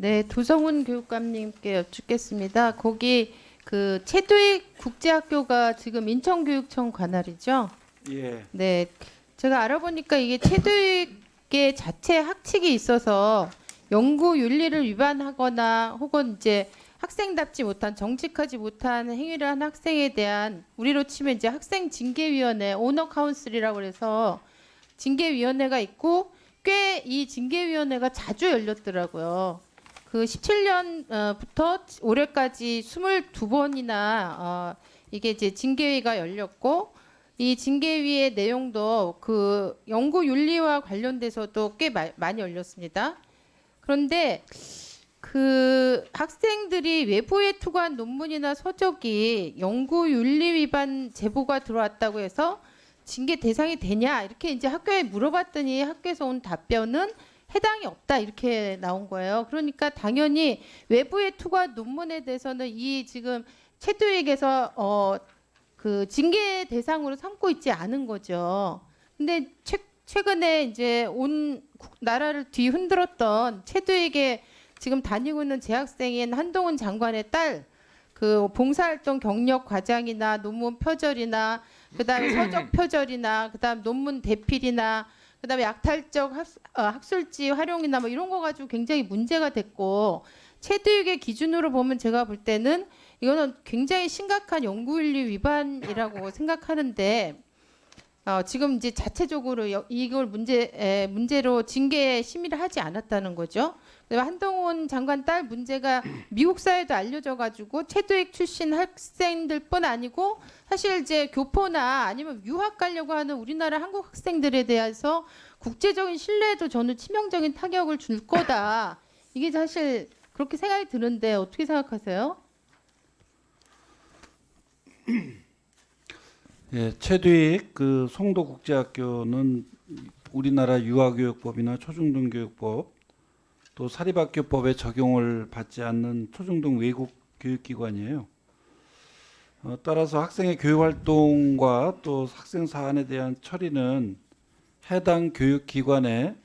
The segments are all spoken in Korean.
네, 도성훈 교육감님께 여쭙겠습니다. 거기 그 최도익 국제학교가 지금 인천교육청 관할이죠? 예, 네, 제가 알아보니까 이게 최도익의 자체 학칙이 있어서 연구 윤리를 위반하거나 혹은 이제 학생답지 못한 정직하지 못한 행위를 한 학생에 대한 우리로 치면 이제 학생 징계위원회 오너 카운슬이라고 그래서 징계위원회가 있고 꽤 이 징계위원회가 자주 열렸더라고요. 그 17년부터 올해까지 22번이나 이게 이제 징계위가 열렸고 이 징계위의 내용도 그 연구 윤리와 관련돼서도 꽤 많이 열렸습니다. 그런데 그 학생들이 외부에 투과한 논문이나 서적이 연구 윤리 위반 제보가 들어왔다고 해서 징계 대상이 되냐 이렇게 이제 학교에 물어봤더니 학교에서 온 답변은 해당이 없다 이렇게 나온 거예요. 그러니까 당연히 외부에 투과한 논문에 대해서는 이 지금 최도익에서 그 징계 대상으로 삼고 있지 않은 거죠. 근데 최근에 이제 온 나라를 뒤흔들었던 최도익에 지금 다니고 있는 재학생인 한동훈 장관의 딸 그 봉사활동 경력 과장이나 논문 표절이나 그다음에 서적 표절이나 그다음 논문 대필이나 그다음에 약탈적 학술지 활용이나 뭐 이런 거 가지고 굉장히 문제가 됐고 최도익의 기준으로 보면 제가 볼 때는 이거는 굉장히 심각한 연구윤리 위반이라고 생각하는데 지금 이제 자체적으로 이걸 문제로 징계 심의를 하지 않았다는 거죠. 한동훈 장관 딸 문제가 미국 사회도 알려져 가지고 최도익 출신 학생들뿐 아니고 사실 이제 교포나 아니면 유학 가려고 하는 우리나라 한국 학생들에 대해서 국제적인 신뢰에도 저는 치명적인 타격을 줄 거다. 이게 사실 그렇게 생각이 드는데 어떻게 생각하세요? 예, 최도익 그 송도국제학교는 우리나라 유아교육법이나 초중등교육법 또 사립학교법에 적용을 받지 않는 초중등 외국 교육기관이에요. 따라서 학생의 교육활동과 또 학생 사안에 대한 처리는 해당 교육기관의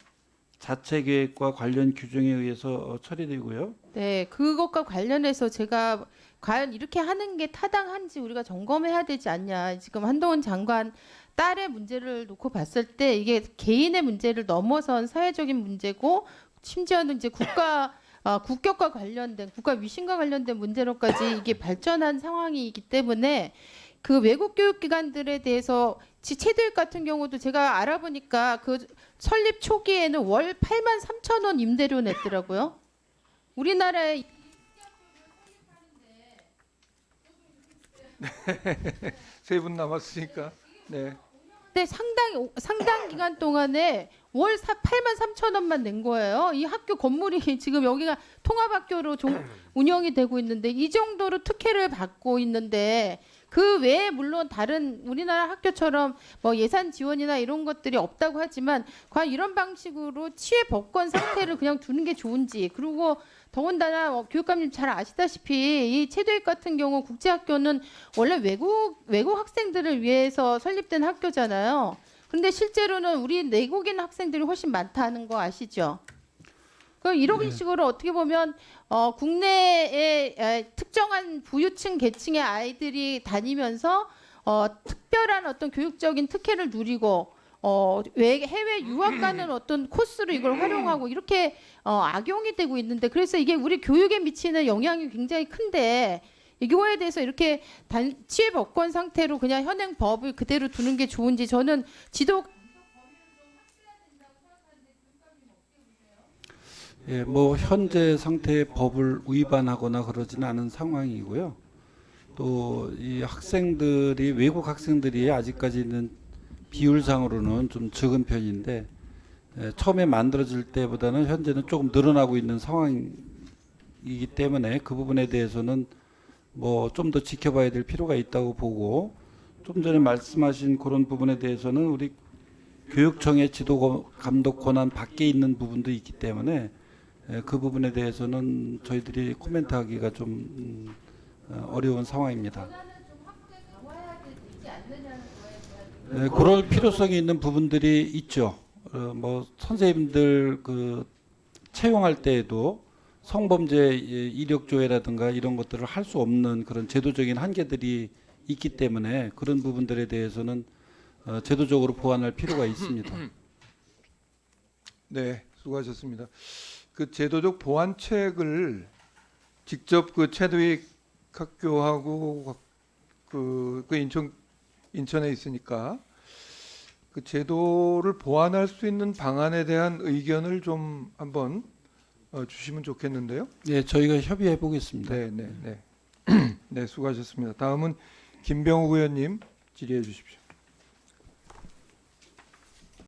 자체 계획과 관련 규정에 의해서 처리되고요. 네, 그것과 관련해서 제가 과연 이렇게 하는 게 타당한지 우리가 점검해야 되지 않냐. 지금 한동훈 장관 딸의 문제를 놓고 봤을 때 이게 개인의 문제를 넘어선 사회적인 문제고 심지어는 이제 국격과 관련된 국가 위신과 관련된 문제로까지 이게 발전한 상황이기 때문에 그 외국 교육기관들에 대해서 최도익 같은 경우도 제가 알아보니까 그 설립 초기에는 월 8만 3천 원 임대료 냈더라고요. 우리나라에 세 분 남았으니까. 네. 근데 상당 기간 동안에 월 8만 3천 원만 낸 거예요. 이 학교 건물이 지금 여기가 통합학교로 운영이 되고 있는데 이 정도로 특혜를 받고 있는데 그 외에 물론 다른 우리나라 학교처럼 뭐 예산 지원이나 이런 것들이 없다고 하지만 과연 이런 방식으로 치외 법권 상태를 그냥 두는 게 좋은지 그리고 더군다나 교육감님 잘 아시다시피 이 최도익 같은 경우 국제학교는 원래 외국 학생들을 위해서 설립된 학교잖아요. 그런데 실제로는 우리 내국인 학생들이 훨씬 많다는 거 아시죠? 그럼 이런 식으로 어떻게 보면 국내에 특정한 부유층 계층의 아이들이 다니면서 특별한 어떤 교육적인 특혜를 누리고 해외 유학 가는 어떤 코스로 이걸 활용하고 이렇게 악용이 되고 있는데 그래서 이게 우리 교육에 미치는 영향이 굉장히 큰데 이거에 대해서 이렇게 치외 법권 상태로 그냥 현행 법을 그대로 두는 게 좋은지 저는 예, 뭐 현재 상태의 법을 위반하거나 그러지는 않은 상황이고요. 또 이 학생들이 외국 학생들이 아직까지는 비율상으로는 좀 적은 편인데 처음에 만들어질 때보다는 현재는 조금 늘어나고 있는 상황이기 때문에 그 부분에 대해서는 뭐 좀 더 지켜봐야 될 필요가 있다고 보고 좀 전에 말씀하신 그런 부분에 대해서는 우리 교육청의 지도 감독 권한 밖에 있는 부분도 있기 때문에 그 부분에 대해서는 저희들이 코멘트하기가 좀 어려운 상황입니다. 그럴 필요성이 있는 부분들이 있죠. 뭐 선생님들 그 채용할 때에도 성범죄 이력 조회라든가 이런 것들을 할 수 없는 그런 제도적인 한계들이 있기 때문에 그런 부분들에 대해서는 제도적으로 보완할 필요가 있습니다. 네, 수고하셨습니다. 그 제도적 보완책을 직접 그 체도익 학교하고 그 인천에 있으니까 그 제도를 보완할 수 있는 방안에 대한 의견을 좀 한번 주시면 좋겠는데요. 네, 저희가 협의해 보겠습니다. 네, 네, 네. 네, 수고하셨습니다. 다음은 김병욱 의원님 질의해 주십시오.